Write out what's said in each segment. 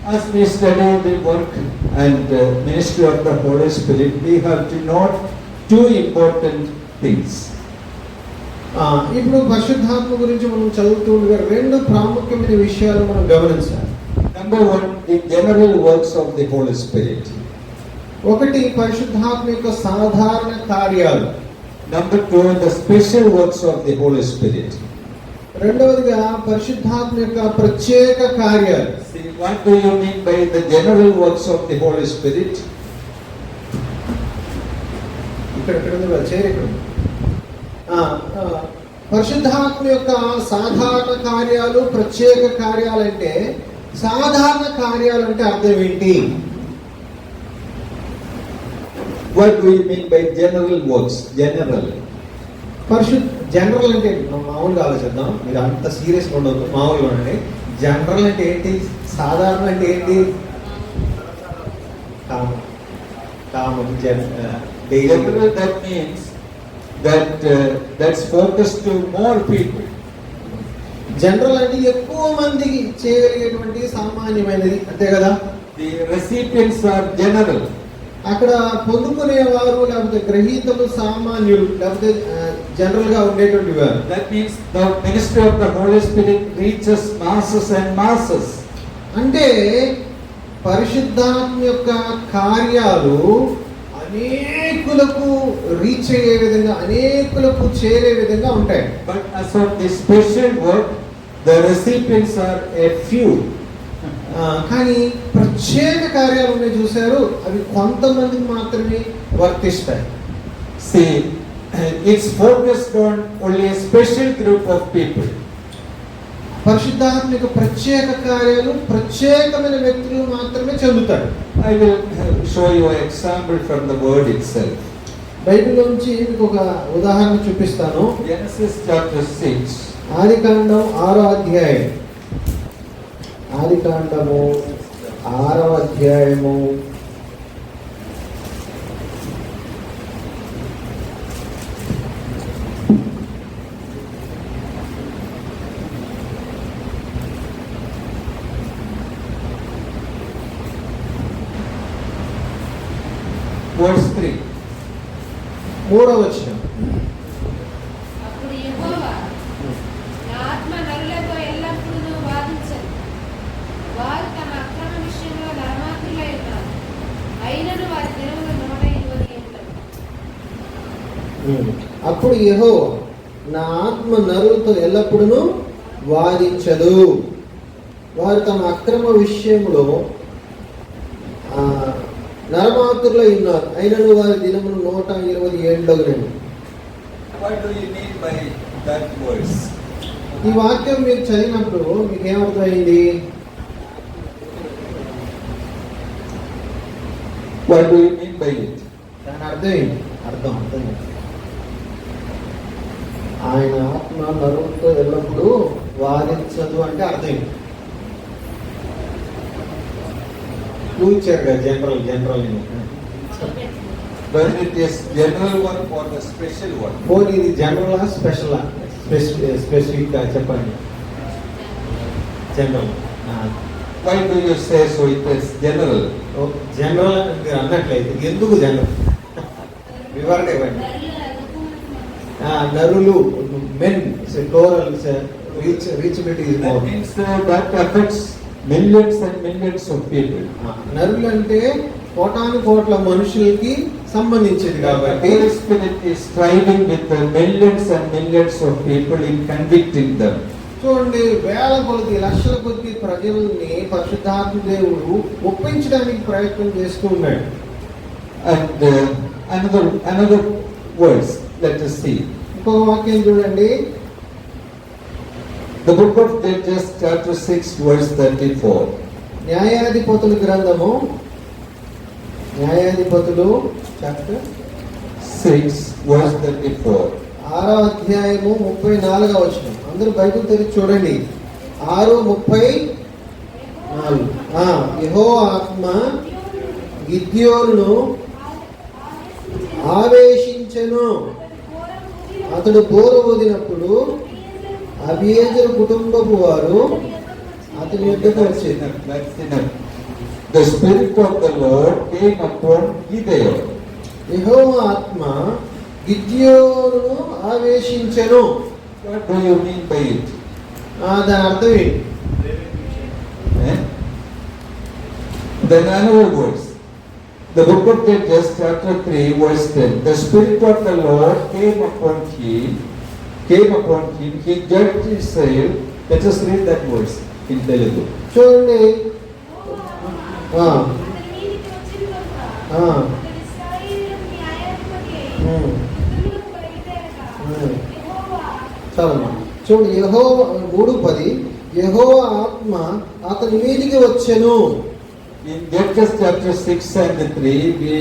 As we study the work and ministry of the Holy Spirit, we have to note two important things. ఇప్పుడు పరిశుద్ధాత్మ గురించి మనం చదువుతుండగా రెండు ప్రాముఖ్యమైన విషయాలు మనం గమనించాలి. Number one, the general works of the Holy Spirit. ఒకటి పరిశుద్ధాత్మ యొక్క సాధారణ కార్యాలు. Number two, the special works of the Holy Spirit. రెండవదిగా పరిశుద్ధాత్మ యొక్క ప్రత్యేక కార్యాలు. See, what do you mean by the general works of the Holy Spirit? ఇక్కడ పరిశుద్ధాత్మ యొక్క సాధారణ కార్యాలు ప్రత్యేక కార్యాలు అంటే సాధారణ కార్యాలు అంటే అర్థం ఏంటి? What do you mean by general works? General. General అంటే మామూలుగా ఆలోచిద్దాం, మీరు అంత సీరియస్గా ఉండదు, మామూలుగా ఉండండి. జనరల్ అంటే ఏంటి? సాధారణ అంటే ఏంటి? General, that means that's focused to more people. General అంటే ఎక్కువ మందికి చేయగలిగేటువంటి సామాన్యమైనది, అంతే కదా? The recipients are general. అక్కడ పొందుకునేవారు లేకపోతే గ్రహీతలు సామాన్యులు లేకపోతే జనరల్ గా ఉండేటువంటి వారు. That means the ministry of the Holy Spirit reaches masses and masses. అంటే పరిశుద్ధాత్మ యొక్క కార్యాలు అనేకులకు రీచ్ అయ్యే విధంగా, అనేకులకు చేరే విధంగా ఉంటాయి. But as of the special work, the recipients are a few. కానీ ప్రత్యేక కార్యాలు ఉన్నాయి చూశారు, అవి కొంతమందికి మాత్రమే వర్తిస్తాయి. See, it's focused on only a special group of people. పరిశుద్ధాత్మ యొక్క ప్రత్యేక కార్యాలు ప్రత్యేకమైన వ్యక్తులు మాత్రమే చెందుతారు. I will show you an example from the word itself. Bible నుంచి మీకు ఒక ఉదాహరణ చూపిస్తాను. Genesis chapter 6. ఆదికాండం 6వ అధ్యాయం. ఆదికాండము 6వ అధ్యాయము Verse 3. 3వ వచనం. అప్పుడు యెహోవా నా ఆత్మ నరులతో ఎల్లప్పుడూ వాదించదు, వారు తమ అక్రమ విషయంలో నరమాత్రులై ఉన్నారు, అయినను వారి దినములు 120 ఏళ్ళు. అప్పుడు యెహోవా నా ఆత్మ నరులతో ఎల్లప్పుడూ వాదించదు, వారు తమ అక్రమ విషయంలో నరమాతులై ఉన్నారు, అయినను వారి దినములు 120 ఏళ్ళగునని. What do you mean by that verse? ఈ వాక్యం మీరు చదివినప్పుడు మీకు ఏమర్థమైంది? What do you mean by it? దాని అర్థం ఏంటి? అర్థం ఆయన ఆత్మ నరులతో ఎల్లప్పుడూ వాదించదు అంటే అర్థం ఏంటి? ఇచ్చారు కదా, general Whether it is general one or the special one. ఫోన్ ఇది జనరల్ స్పెషల్ స్పెసిఫిక్ చెప్పండి. General. Why do you say so? It is general. General మీరు అన్నట్లయితే ఎందుకు జనరల్ వివరణ ఇవ్వండి. నరులు, men, plural, reachability is more. That means that affects millions and millions of people. నరులు అంటే కోటాను కోట్ల మనుషులకి సంబంధించింది కాబట్టి Holy Spirit is striving with the millions and millions of people in convicting them. చూడండి, వేల కొద్ది లక్షల కొద్ది ప్రజల్ని పరిశుద్ధాత్మ దేవుడు ఒప్పించడానికి ప్రయత్నం చేస్తూ ఉన్నాడు. And another verse, let us see. ఇంకొక వాక్యం చూడండి. The book of Judges chapter 6 verse 34. న్యాయాధిపతుల గ్రంథము, న్యాయాధిపతులు చాప్టర్ 6 verse 34. 6వ అధ్యాయము 34వ వచనం. అందరూ బైబిల్ తెరిచి చూడండి. 6:34. యెహోవా ఆత్మ గిద్యోనును ఆవేశించెను, అతడు బోర ఊదినప్పుడు అబీయేజరు కుటుంబపు వారు అతని యొద్దకు వచ్చారు. the Spirit of the Lord came upon Gideon. యెహోవా ఆత్మ గిద్యోనును ఆవేశించెను. What do you mean by it? దాని అర్థం ఏంటి? Eh? Then another verse. The book of Judges, chapter 3, verse 10. The Spirit of the Lord came upon him. He judged Israel. Let us read that verse in Telugu. చూడండి. అతని మీదికి వచ్చిన కనుక ఆ. అతని ఇశ్రాయేలులకు న్యాయాధిపతి అయి ఉమ్. యుద్ధములకు బయలుదేరగా ఉమ్. యెహోవా చాలమ్మా. చూడు, యెహోవా 3:10 యెహోవా ఆత్మ అతని మీదికి వచ్చెను. In Judges chapter 6 and 3, we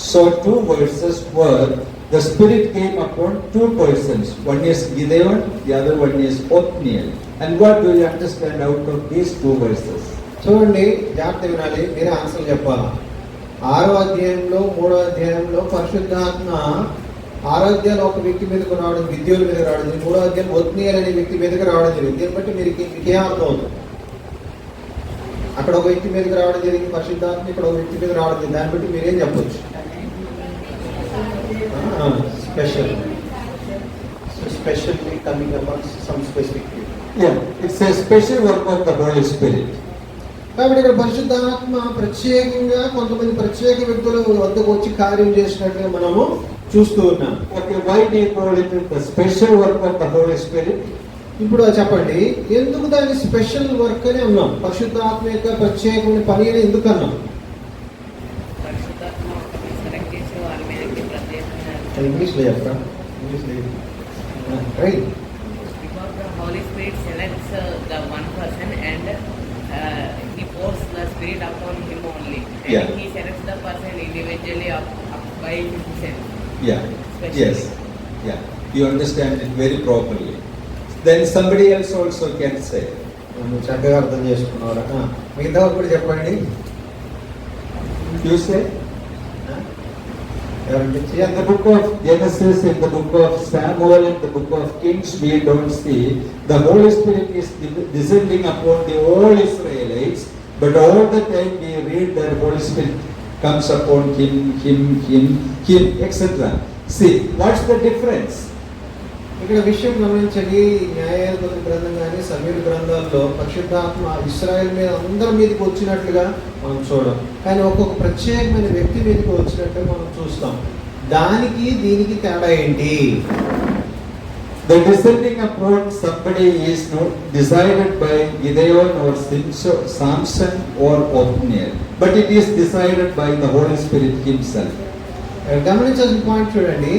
saw two verses where the Spirit came upon two persons. One is Gideon, the other one is Othniel. And what do you understand out of these two verses? చూడండి, జాగ్రత్త వినాలి, మీరే answer చెప్పాలా. 6వ అధ్యాయంలో 3వ అధ్యాయంలో పరిశుద్ధాత్మ 6వ అధ్యాయంలో ఒక వ్యక్తి మీదకు రావడం, గిద్యోను మీదకి రావడం, 3వ అధ్యాయం ఒత్నీయేలు అనే వ్యక్తి మీదకి రావడం జరిగింది. దీన్ని బట్టి మీకేం అర్థం అవుతుంది? అక్కడ ఒక వ్యక్తి మీదకి రావడం జరిగింది పరిశుద్ధాత్మ, ఇక్కడ ఒక వ్యక్తి మీద రావడం జరిగింది. దాన్ని బట్టి మీరేం చెప్పొచ్చు? Specially coming upon some specific. Yeah, it's a special work of the Holy Spirit. కాబట్టి ఇక్కడ పరిశుద్ధాత్మ ప్రత్యేకంగా కొంతమంది ప్రత్యేక వ్యక్తుల వద్దకు వచ్చి కార్యం చేసినట్టుగా మనము చూస్తూ ఉన్నాం. Okay, why do you call it the special work of the Holy Spirit? ఇప్పుడు చెప్పండి, ఎందుకు దాన్ని స్పెషల్ వర్క్ అని అన్నాం? పరిశుద్ధాత్మ యొక్క ప్రత్యేకమైన పని అని ఎందుకు అన్నాం? పరిశుద్ధాత్మ ఒకరిని సెలెక్ట్ చేసి వాళ్ళ మీదకి ప్రత్యేకంగా ఇంగ్లీష్లో చెప్తా. Right. because the Holy Spirit selects the one person and he pours the Spirit upon him only. And Yeah. he selects the person individually up by himself. Yeah, Specially. yes, yeah. You understand it very properly. Then somebody else also can say. నువ్వు చక్కగా అర్థం చేసుకున్నావు. మిగతా కూడా చెప్పండి. You say? ఎవరంటే In the book of Genesis, in the book of Samuel, in the book of Kings, we don't see the Holy Spirit is descending upon the all Israelites, but all the time we read that Holy Spirit comes upon him, etc. See, what's the difference? ఇక్కడ విషయం గమనించండి. న్యాయాధిపతుల గ్రంథం కానీ సమీర్ గ్రంథాల్లో పరిశుద్ధాత్మ ఇశ్రాయేల్ మీద అందరి మీదకి వచ్చినట్లుగా మనం చూడం, కానీ ఒక్కొక్క ప్రత్యేకమైన వ్యక్తి మీదకి వచ్చినట్టుగా మనం చూస్తాం. దానికి దీనికి తేడా ఏంటి? The descending upon somebody is not decided by Gideon or Samson or Othniel, but it is decided by the Holy Spirit himself. గమనించాల్సిన పాయింట్ చూడండి.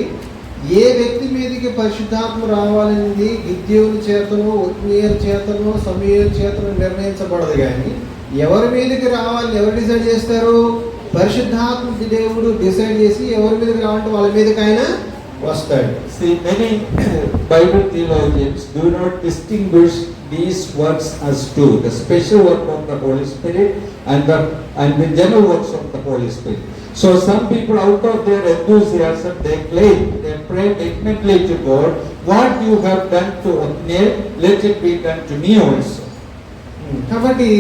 ఏ వ్యక్తి మీదకి పరిశుద్ధాత్మ రావాలనేది గిద్యోను చేతనో ఒత్నీయేలు చేతనో సమూయేలు చేతనో నిర్ణయించబడదు, కానీ ఎవరి మీదకి రావాలని ఎవరు డిసైడ్ చేస్తారు? పరిశుద్ధాత్మ దేవుడు డిసైడ్ చేసి ఎవరి మీదకి రావాలంటే వాళ్ళ మీదకి ఆయన వస్తాడు. See, many Bible theologians do not distinguish these works as two: the special work of the Holy Spirit and the general works of the Holy Spirit. So some people, out of their enthusiasm, they claim, they pray vehemently to God, what you have done to Othniel, let it be done to me also. కాబట్టి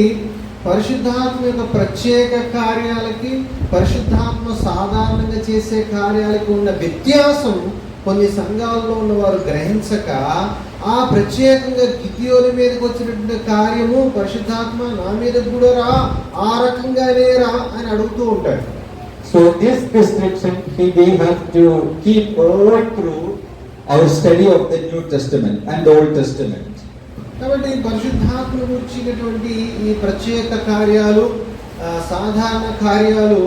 పరిశుద్ధాత్మ యొక్క ప్రత్యేక కార్యాలకి పరిశుద్ధాత్మ సాధారణంగా చేసే కార్యాలకు ఉన్న వ్యత్యాసం కొన్ని సంఘాల్లో ఉన్న వారు గ్రహించక ఆ ప్రత్యేకంగా గిద్యోని మీదకి వచ్చినటువంటి కార్యము పరిశుద్ధాత్మ నా మీద కూడా రా, ఆ రకంగానే రా అని అడుగుతూ ఉంటాడు. So this description we have to keep all through our study of the New Testament and the Old Testament. కాబట్టి పరిశుద్ధాత్మ గురించినటువంటి ఈ ప్రత్యేక కార్యాలు, సాధారణ కార్యాలు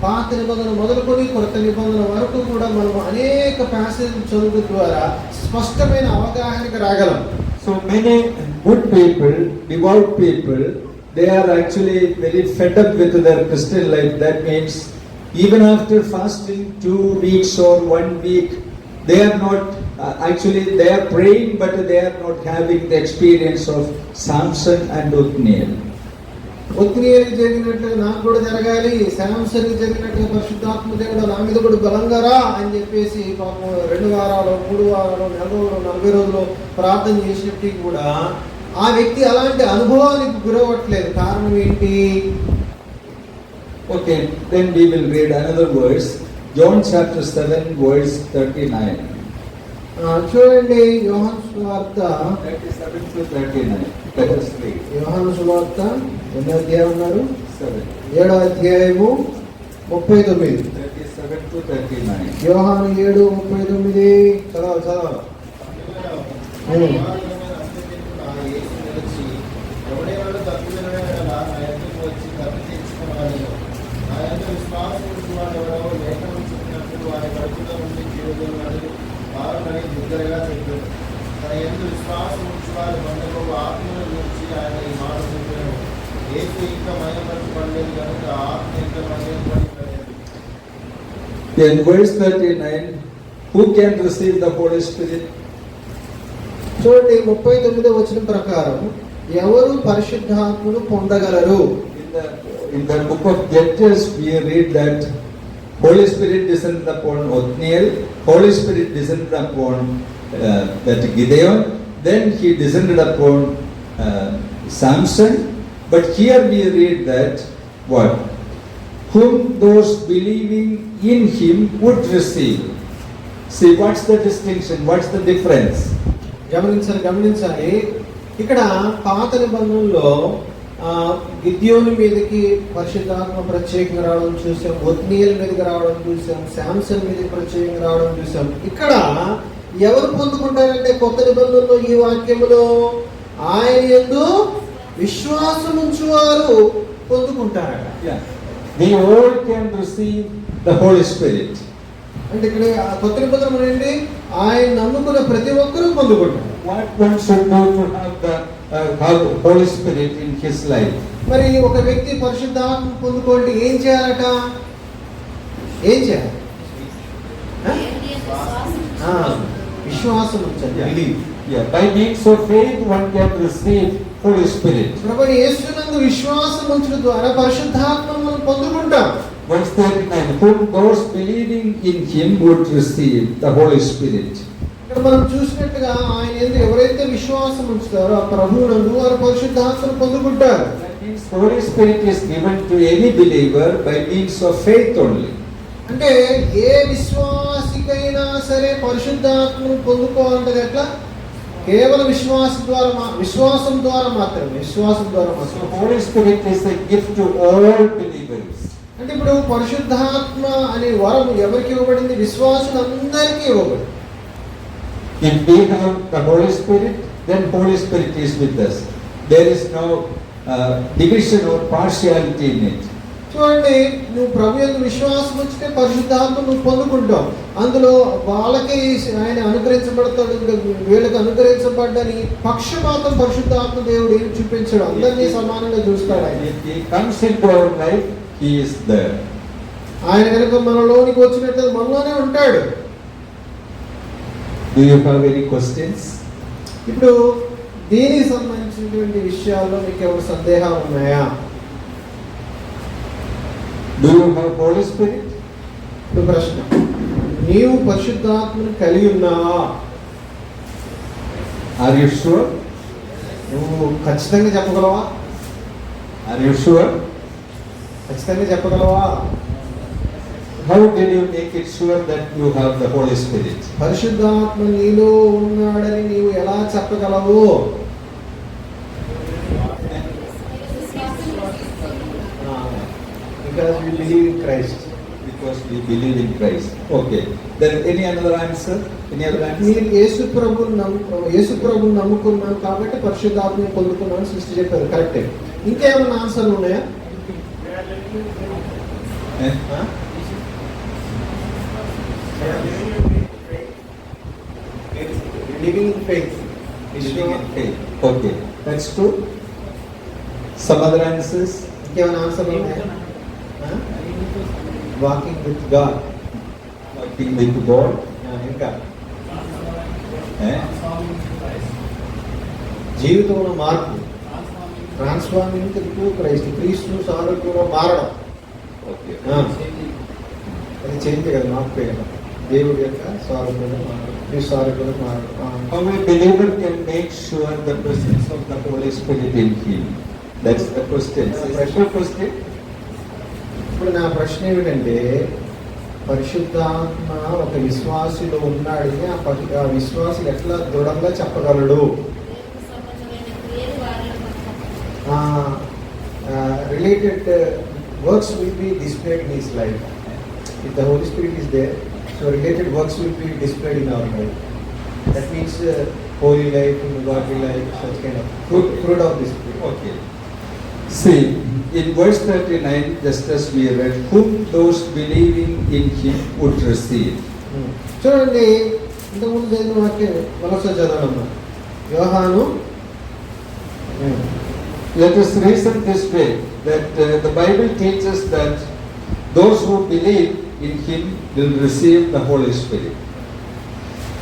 పాత నిబంధన మొదలుకొని కొత్త నిబంధన వరకు కూడా మనం అనేక ప్యాసేజ్ చదువు ద్వారా స్పష్టమైన అవగాహనకు రాగలం. So many good people, devout people, they are actually very fed up with their Christian life. That means even after fasting 2 weeks or 1 week, they are not actually they are praying, but they are not having the experience of Samson and Othniel. ఒత్నీయేలుకి జరిగినట్టు నాకు కూడా జరగాలి, శాంసన్కి జరిగినట్టుగా పరిశుద్ధాత్మ దేవుడు నా మీద కూడా బలంగా రా అని చెప్పేసి పాపం 2 వారాలు 3 వారాలు 4 రోజులు 40 రోజులు ప్రార్థన చేసినప్పటికీ కూడా ఆ వ్యక్తి అలాంటి అనుభవానికి గురవట్లేదు. కారణం ఏంటి? Okay, then we will read another verse. John chapter 7, verse 39. చూడండి, యోహాను సువార్త 37 to 39. Let us read. యోహాను సువార్త ఎన్నో అధ్యాయం ఉన్నారు? 7. 7వ అధ్యాయము 39. 37 to 39. యోహాను 7:39. చదవాలి. ఎవడేవాడు తప్పిదనగా నా యొద్దకు వచ్చి తప్పి తెచ్చుకున్నాను. నా యొక్క విశ్వాసం వాడు ఎవరో లేఖనం చెప్పినప్పుడు వారి కడుపులో ఉండి జీవులను వారుని ముద్దరగా చెప్పారు. తన యొక్క విశ్వాసం ఉంచి వారి మందకు ఆత్మను గురించి ఆయన ఈ మాట చెప్పాను. యేసు ఇంకా మయపరచబడలేదు కనుక ఆత్మ ఇంకా మయపడలేదు. In verse 39, who can receive the Holy Spirit? చూడండి, 39వ వచనం ప్రకారం ఎవరు పరిశుద్ధాత్మను పొందగలరు? In the book of Judges, we read that Holy Spirit descended upon Othniel, Holy Spirit descended upon that Gideon, then he descended upon Samson. But here we read that what? Whom those believing in him would receive. See, what's the distinction? What's the difference? గమనించాలి. ఇక్కడ పాత నిబంధనలో గిద్యోను మీదకి పరిశుద్ధాత్మ ప్రత్యేకంగా రావడం చూసాం, ఒత్నీయుల మీదకి రావడం చూసాం, శాంసన్ మీదకి ప్రత్యేకంగా రావడం చూసాం. ఇక్కడ ఎవరు పొందుకుంటారంటే కొత్త నిబంధనలో ఈ వాక్యములో ఆయన యందు విశ్వాసం ఉంచువారు పొందుకుంటారట. Yeah. We all can receive the Holy Spirit. అంటే ఇక్కడ కొత్త నిబంధన ఏంటి? ఆయన నమ్ముకున్న ప్రతి ఒక్కరూ పొందుకుంటారు. What one should do to have the Holy Spirit in his life? మరి ఒక వ్యక్తి పరిశుద్ధాత్మ పొందుకోండి ఏం చేయాలట? ఏం చేయాలి? విశ్వాసం ఉంచాలి. Yeah. By means of faith, one can receive Holy Spirit. ప్రభువు యేసునందు విశ్వాసం ఉంచడం ద్వారా పరిశుద్ధాత్మను మనం పొందుకుంటాం. Verse 39, whom those believing in him would receive the Holy Spirit. ఇక్కడ మనం చూసినట్టుగా ఆయన యందు ఎవరైతే విశ్వాసం ఉంచుతారో ఆ ప్రభువునందు వారు పరిశుద్ధాత్మను పొందుకుంటారు. That means Holy Spirit is given to any believer by means of faith only. అంటే ఏ విశ్వాసికైనా సరే పరిశుద్ధాత్మను పొందుకోవాలంటే ఎట్లా? కేవలం విశ్వాసం ద్వారా మాత్రమే. So Holy Spirit is a gift to all believers. అంటే ఇప్పుడు పరిశుద్ధాత్మ అనే వరం ఎవరికి ఇవ్వబడింది? విశ్వాసులందరికీ ఇవ్వబడింది. If we have the Holy Spirit, then Holy Spirit is with us. There is no division or partiality in it. చూడండి, నువ్వు ప్రభు యందు విశ్వాసం ఉంచితే పరిశుద్ధాత్మ నువ్వు పొందుకుంటావు. అందులో వాళ్ళకి ఆయన అనుగ్రహించబడతాడు, వీళ్ళకి అనుగ్రహించబడ్డని పక్షపాతం పరిశుద్ధాత్మ దేవుడు ఏం చూపించాడు? అందరినీ సమానంగా చూస్తాడు ఆయన. If he comes into our life, he is there. ఆయన కనుక మనలోనికి వచ్చినట్టు మనలోనే ఉంటాడు. Do you have any questions? ఇప్పుడు దీనికి సంబంధించినటువంటి విషయాల్లో మీకు ఏమైనా సందేహాలు ఉన్నాయా? Do you have Holy Spirit? ఇప్పుడు ప్రశ్న, నీవు పరిశుద్ధాత్మను కలిగి ఉన్నావా? Are you sure? నువ్వు ఖచ్చితంగా చెప్పగలవా? Are you sure? ఖచ్చితంగా చెప్పగలవా? How did you make it sure that you have the Holy Spirit? పరిశుద్ధాత్మ నీలో ఉన్నాడని నీవు ఎలా చెప్పగలవు? Because we believe in Christ. Because we believe in Christ. Okay. Then any other answer? Any other answer? నేను యేసు ప్రభువుని నమ్ముకున్నాను కాబట్టి పరిశుద్ధాత్మని పొందుకున్నాను సృష్టి చెప్పారు. కరెక్టే. ఇంకేమైనా ఆన్సర్లు ఉన్నాయా? Living in faith. Living in faith. Okay. That's true. Some other answers? ఇంకేమైనా ఆన్సర్లు ఉన్నాయా? Walking with God. Working with God. ఇంకా Eh? జీవితంలో మార్పు, ట్రాన్స్ఫార్మింగ్ టు క్రైస్ట్, క్రీస్తు సారూప్యంలో మారడం. Okay. అది చేంజ్ కదా, మార్పే కదా. దేవుడి యొక్క స్వరూపంలో మారడం, మీ స్వరూపంలో మారడం. How a believer can make sure the presence of the Holy Spirit in him? That's the question. It's a question. ఇప్పుడు నా ప్రశ్న ఏమిటంటే, పరిశుద్ధాత్మ ఒక విశ్వాసిలో ఉన్నాడని ఆ విశ్వాసి ఎట్లా దృఢంగా చెప్పగలడు? దేవునికి సంబంధమైన క్రియలు వారిలో related works will be displayed in his life. If the Holy Spirit is there, so related works will be displayed in our life. That means holy life, godly life, such kind of fruit of the Spirit. Okay. See, in verse 39, just as we read, whom those believing in him would receive. చూడండి, ఇంతకుముందు చదివిన వాక్యం మరోసారి చదవమ్మా. యోహాను, Let us reason this way, that the Bible teaches that those who believe in him will receive the Holy Spirit.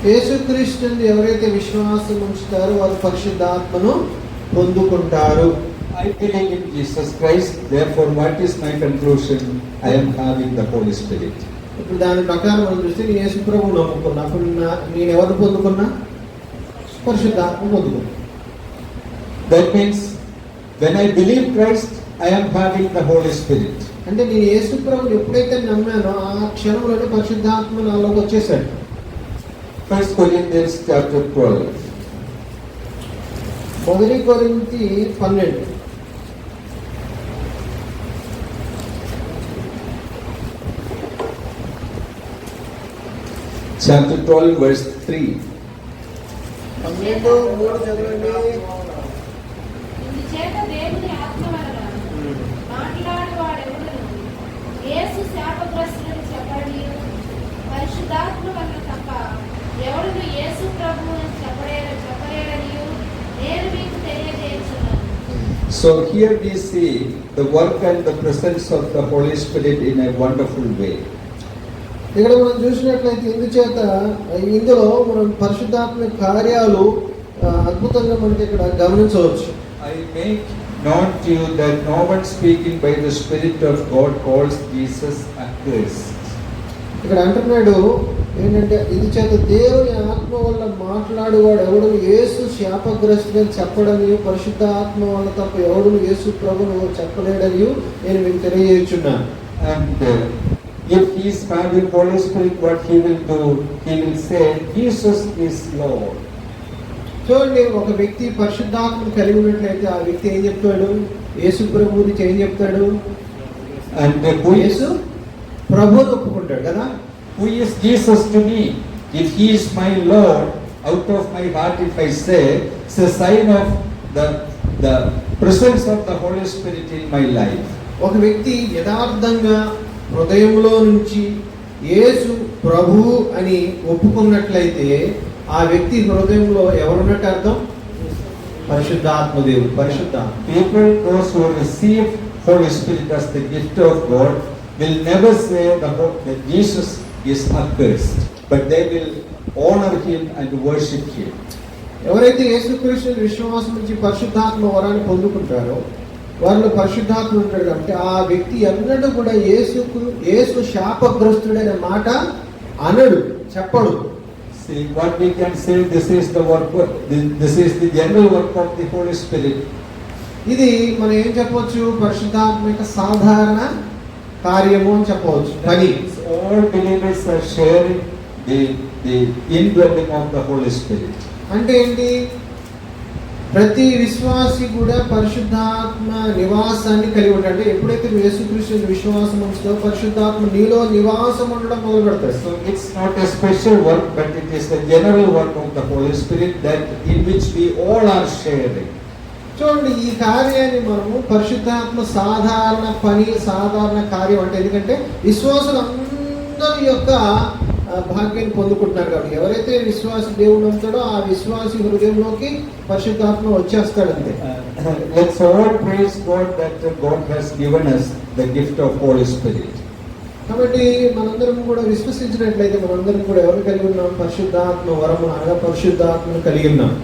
యేసుక్రీస్తుని ఎవరైతే విశ్వాసం ఉంచుతారో వారు పరిశుద్ధాత్మను పొందుకుంటారు. I believe in Jesus Christ, therefore what is my conclusion? I am having the Holy Spirit. ఇప్పుడు దాని ప్రకారం మనం చూస్తే నేను యేసు ప్రభువును నమ్ముకున్నా, అప్పుడు నేను ఎవరిని పొందుకున్నా? పరిశుద్ధాత్మ పొందుకున్నా. That means when I believe Christ, I am having the Holy Spirit. అంటే నేను యేసు ప్రభువుని ఎప్పుడైతే నమ్మానో ఆ క్షణంలోనే పరిశుద్ధాత్మ నాలోకి వచ్చేసాడు. 1 Corinthians chapter 12. 1 కొరింథీ 12. Chapter 12 verse 3. 12:3 చదవండి. ఇందుచేత దేవుని ఆత్మ వలన మాట్లాడువాడెవడును యేసు శాపగ్రస్తుడని చెప్పడని, పరిశుద్ధాత్మ వలన తప్ప ఎవడును యేసు ప్రభువు అని చెప్పలేడని నేను మీకు తెలియజేయుచున్నాను. So here we see the work and the presence of the Holy Spirit in a wonderful way. ఇక్కడ మనం చూసినట్లయితే ఇందులో మనం పరిశుద్ధాత్మ కార్యాలు అద్భుతంగా మనకి ఇక్కడ గమనించవచ్చు. I make known to you that no one speaking by the Spirit of God calls Jesus accursed. ఇక్కడ అంటున్నాడు ఏంటంటే, ఇది చేత దేవుని ఆత్మ వల్ల మాట్లాడేవాడు ఎవడు యేసు శాపగ్రస్తుడని చెప్పడని, పరిశుద్ధాత్మ వల్ల తప్ప ఎవడు యేసు ప్రభువును చెప్పలేడని నేను మీకు తెలియజేస్తున్నాను. And if he is having Holy Spirit, what he will do? He will say, Jesus is Lord. చూడండి, ఒక వ్యక్తి పరిశుద్ధాత్మను కలిగి ఉన్నట్లయితే ఆ వ్యక్తి ఏం చెప్తాడు? యేసు ప్రభు గురించి ఏం చెప్తాడు? And who is, యేసు ప్రభువును ఒప్పుకుంటాడు కదా. who is Jesus to me? If he is my Lord, out of my heart if I say, it's a sign of the presence of the Holy Spirit in my life. ఒక వ్యక్తి యథార్థంగా హృదయంలో నుంచి యేసు ప్రభు అని ఒప్పుకున్నట్లయితే ఆ వ్యక్తి హృదయంలో ఎవరున్నట్టు అర్థం? పరిశుద్ధాత్మ దేవుడు, పరిశుద్ధాత్మ. People, those who receive Holy Spirit as the gift of God, will never say that Jesus is accursed, but they will honor him and worship him. ఎవరైతే యేసుక్రీస్తుని విశ్వాసం నుంచి పరిశుద్ధాత్మ వరాన్ని పొందుకుంటారో వారిలో పరిశుద్ధాత్మ ఉంటాడు కాబట్టి ఆ వ్యక్తి ఎన్నడూ కూడా యేసు శాపగ్రస్తుడైన మాట అనడు, చెప్పడు. See, what we can say, this is the work, this is the general work of the Holy Spirit. ఇది మనం ఏం చెప్పవచ్చు? పరిశుద్ధాత్మ యొక్క సాధారణ కార్యము అని చెప్పవచ్చు. పని. All believers are sharing the indwelling of the Holy Spirit. అంటే ఏంటి? ప్రతి విశ్వాసి కూడా పరిశుద్ధాత్మ నివాసాన్ని కలిగి ఉంటాడు. అంటే ఎప్పుడైతే యేసుక్రీస్తుని విశ్వాసం ఉంచుతావో పరిశుద్ధాత్మ నీలో నివాసం ఉండడం మొదలు పెడతాడు. So it's not a special work, but it is the general work of the Holy Spirit that in which we all are sharing. చూడండి, ఈ కార్యాన్ని మనము పరిశుద్ధాత్మ సాధారణ పని, సాధారణ కార్యం అంటే ఎందుకంటే విశ్వాసులు అందరి యొక్క భాగ్యాన్ని పొందుకుంటున్నారు కాబట్టి ఎవరైతే విశ్వాసి దేవుడు ఉంటాడో ఆ విశ్వాసి హృదయంలోకి పరిశుద్ధాత్మ వచ్చేస్తాడు అంతే. Let's all praise God that God has given us the gift of Holy Spirit. కాబట్టి మనందరం కూడా విశ్వసించినట్లయితే మనందరం కూడా ఎవరు కలిగి ఉన్నాం? పరిశుద్ధాత్మ వరము అనగా పరిశుద్ధాత్మను కలిగి ఉన్నాం.